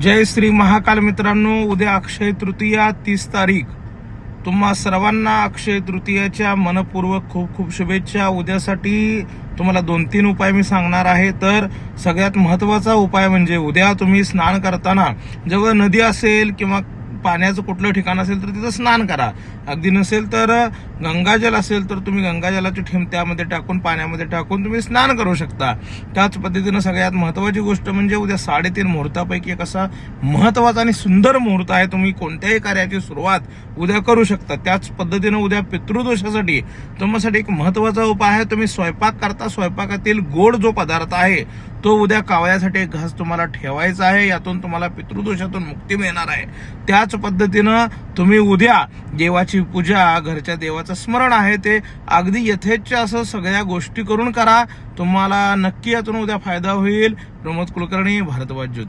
जय श्री महाकाल मित्रांनो, उद्या अक्षय तृतीया 30 तारीख. तुम्हा सर्वांना अक्षय तृतीयाच्या मनपूर्वक खूप खूप शुभेच्छा. उद्यासाठी तुम्हाला 2-3 उपाय मी सांगणार आहे. तर सगळ्यात महत्वाचा उपाय म्हणजे उद्या तुम्ही स्नान करताना जवळ नदी असेल किंवा पाण्याचं कुठलं ठिकाण असेल तर तिथं स्नान करा. अगदी नसेल तर गंगाजल असेल तर तुम्ही गंगाजलाची थेंब त्यामध्ये टाकून पाण्यामध्ये टाकून तुम्ही स्नान करू शकता. त्याच पद्धतीनं सगळ्यात महत्वाची गोष्ट म्हणजे उद्या 3:30 मुहूर्तापैकी एक असा महत्वाचा आणि सुंदर मुहूर्त आहे. तुम्ही कोणत्याही कार्याची सुरुवात उद्या करू शकता. त्याच पद्धतीनं उद्या पितृदोषासाठी तुमच्यासाठी एक महत्वाचा उपाय आहे. तुम्ही स्वयंपाक करता, स्वयंपाकातील गोड जो पदार्थ आहे तो उद्या कावळ्यासाठी एक घास तुम्हाला ठेवायचा आहे. यातून तुम्हाला पितृदोषातून मुक्ती मिळणार आहे. त्याच पद्धतीनं तुम्ही उद्या देवाची पूजा, घरच्या देवाचं स्मरण आहे ते अगदी यथेच्छ असं सगळ्या गोष्टी करून करा. तुम्हाला नक्की यातून उद्या फायदा होईल. प्रमोद कुलकर्णी, भारद्वाज ज्योतिष.